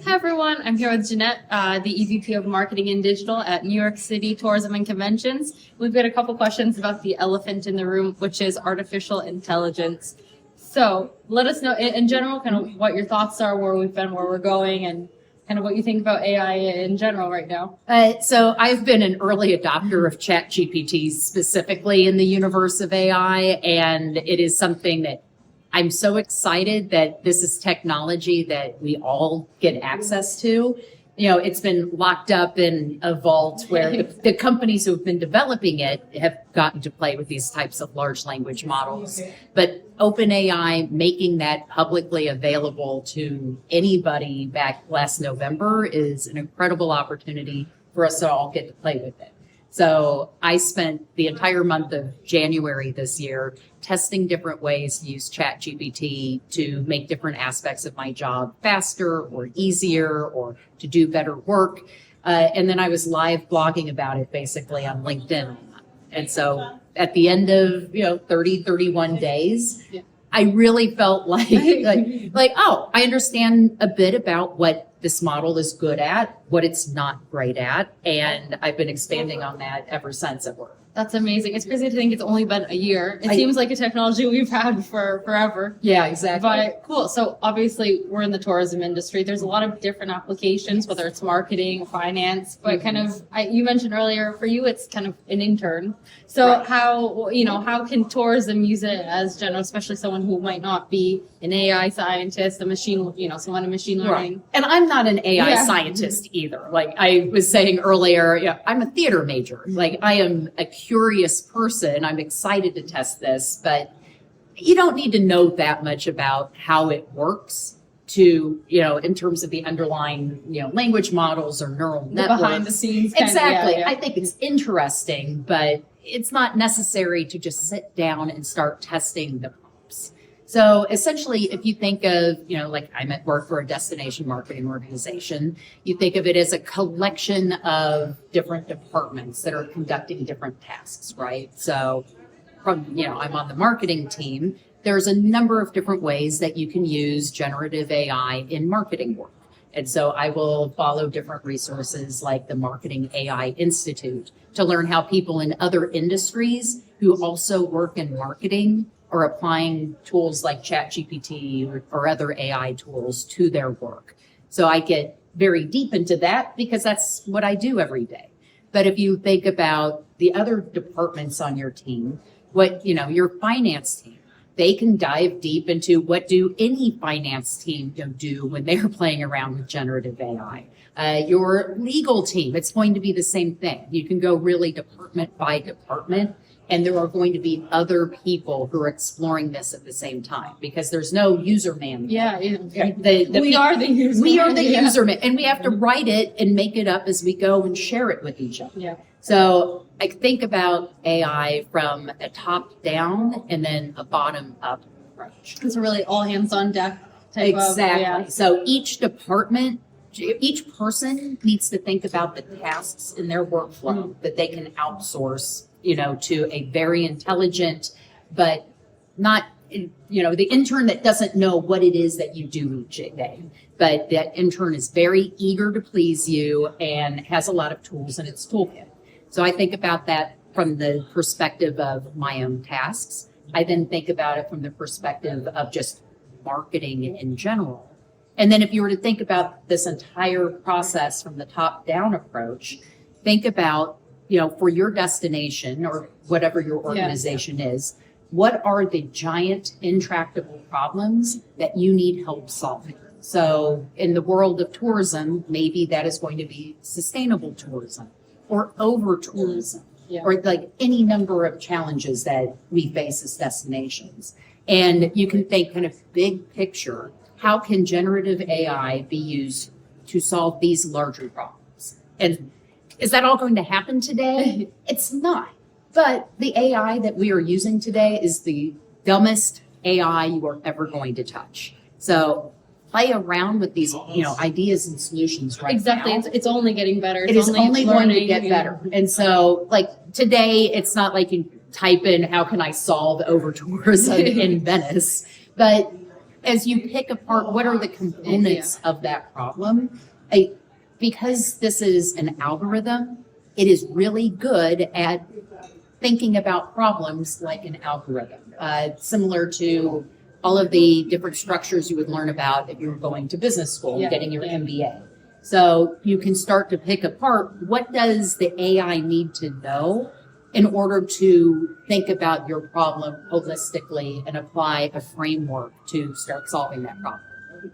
Hi everyone, I'm here with Jeanette, the EVP of Marketing and Digital at New York City Tourism and Conventions. We've got a couple questions about the elephant in the room, which is artificial intelligence. So let us know in general kind of what your thoughts are, where we've been, where we're going, and kind of what you think about AI in general right now. So I've been an early adopter of ChatGPT specifically in the universe of AI, and it is something that I'm so excited that this is technology that we all get access to. You know, it's been locked up in a vault where the companies who have been developing it have gotten to play with these types of large language models. But OpenAI making that publicly available to anybody back last November is an incredible opportunity for us to all get to play with it. So I spent the entire month of January this year testing different ways to use ChatGPT to make different aspects of my job faster or easier or to do better work. And then I was live blogging about it basically on LinkedIn. And so at the end of, 31 days, I really felt like, oh, I understand a bit about what this model is good at, what it's not great at. And I've been expanding on that ever since at work. That's amazing. It's crazy to think it's only been a year. It seems like a technology we've had for forever. Yeah, exactly. But cool. So obviously we're in the tourism industry. There's a lot of different applications, whether it's marketing, finance, but kind of, you mentioned earlier for you, it's kind of an intern. So how can tourism use it as general, especially someone who might not be an AI scientist, someone in machine learning? Right. And I'm not an AI scientist either. Like I was saying earlier, I'm a theater major. Like I am a curious person. I'm excited to test this, but you don't need to know that much about how it works to, in terms of the underlying, language models or neural networks. Behind the scenes. Exactly. I think it's interesting, but it's not necessary to just sit down and start testing the prompts. So essentially, if you think of, like I'm at work for a destination marketing organization, you think of it as a collection of different departments that are conducting different tasks, right? So I'm on the marketing team. There's a number of different ways that you can use generative AI in marketing work. And so I will follow different resources like the Marketing AI Institute to learn how people in other industries who also work in marketing are applying tools like ChatGPT or other AI tools to their work. So I get very deep into that because that's what I do every day. But if you think about the other departments on your team, your finance team, they can dive deep into what do any finance team do when they're playing around with generative AI. Your legal team, it's going to be the same thing. You can go really department by department, and there are going to be other people who are exploring this at the same time because there's no user manual. We are the user. We are the user manual, and we have to write it and make it up as we go and share it with each other. Yeah. So I think about AI from a top down and then a bottom up approach. It's really all hands on deck type Exactly. So each department, each person needs to think about the tasks in their workflow that they can outsource, to a very intelligent, but not, the intern that doesn't know what it is that you do each day. But that intern is very eager to please you and has a lot of tools in its toolkit. So I think about that from the perspective of my own tasks. I then think about it from the perspective of just marketing in general. And then if you were to think about this entire process from the top down approach, think about, for your destination or whatever your organization is, what are the giant intractable problems that you need help solving? So in the world of tourism, maybe that is going to be sustainable tourism or over tourism or like any number of challenges that we face as destinations. And you can think kind of big picture, how can generative AI be used to solve these larger problems? And is that all going to happen today? It's not. But the AI that we are using today is the dumbest AI you are ever going to touch. So play around with these, ideas and solutions right Exactly. now. It's only getting better. It is only going to get better. And so like today, it's not like you type in, how can I solve over tourism in Venice? But as you pick apart what are the components of that problem, because this is an algorithm, it is really good at thinking about problems like an algorithm, similar to all of the different structures you would learn about if you were going to business school and getting your MBA. So you can start to pick apart what does the AI need to know in order to think about your problem holistically and apply a framework to start solving that problem.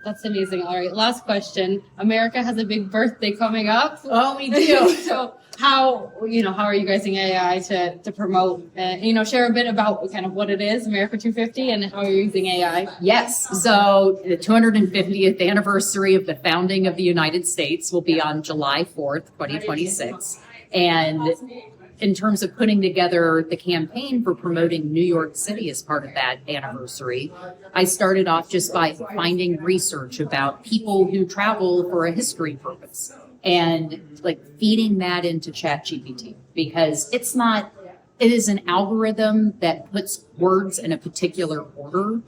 That's amazing. All right, last question. America has a big birthday coming up. Oh, we do. So how are you guys using AI to promote, share a bit about kind of what it is, America 250, and how you're using AI? Yes. So the 250th anniversary of the founding of the United States will be on July 4th, 2026. And in terms of putting together the campaign for promoting New York City as part of that anniversary, I started off just by finding research about people who travel for a history purpose and like feeding that into ChatGPT, because it is an algorithm that puts words in a particular order.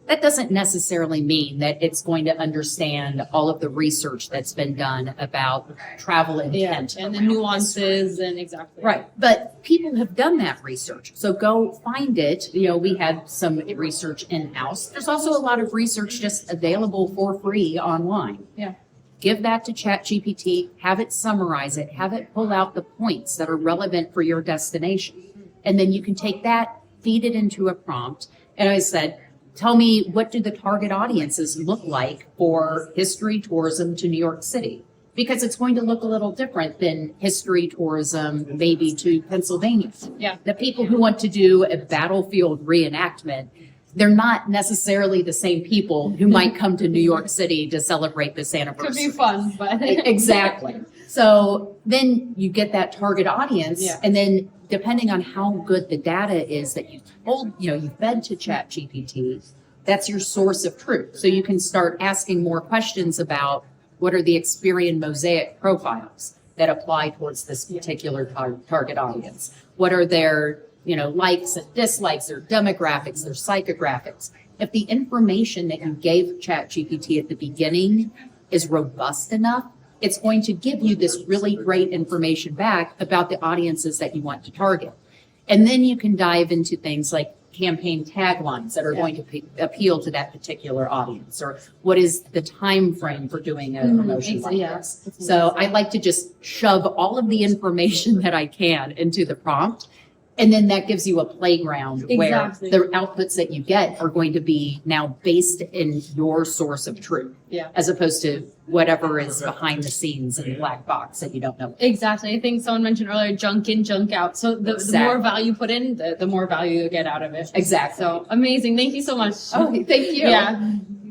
That doesn't necessarily mean that it's going to understand all of the research that's been done about travel intent. And the nuances and exactly. Right. But people have done that research. So go find it. We had some research in-house. There's also a lot of research just available for free online. Yeah. Give that to ChatGPT, have it summarize it, have it pull out the points that are relevant for your destination. And then you can take that, feed it into a prompt. And I said, tell me, what do the target audiences look like for history tourism to New York City? Because it's going to look a little different than history tourism maybe to Pennsylvania. Yeah. The people who want to do a battlefield reenactment, they're not necessarily the same people who might come to New York City to celebrate this anniversary. Could be fun, but Exactly. So then you get that target audience, and then depending on how good the data is that you fed to ChatGPT, that's your source of truth. So you can start asking more questions about what are the Experian mosaic profiles that apply towards this particular target audience. What are their likes and dislikes, their demographics, their psychographics. If the information that you gave ChatGPT at the beginning is robust enough, it's going to give you this really great information back about the audiences that you want to target. And then you can dive into things like campaign taglines that are going to appeal to that particular audience, or what is the time frame for doing a promotion like this. So I like to just shove all of the information that I can into the prompt. And then that gives you a playground where the outputs that you get are going to be now based in your source of truth, as opposed to whatever is behind the scenes in the black box that you don't know. Exactly. I think someone mentioned earlier, junk in, junk out. So the more value put in, the more value you get out of it. Exactly. So amazing. Thank you so much. Oh, thank you. Yeah.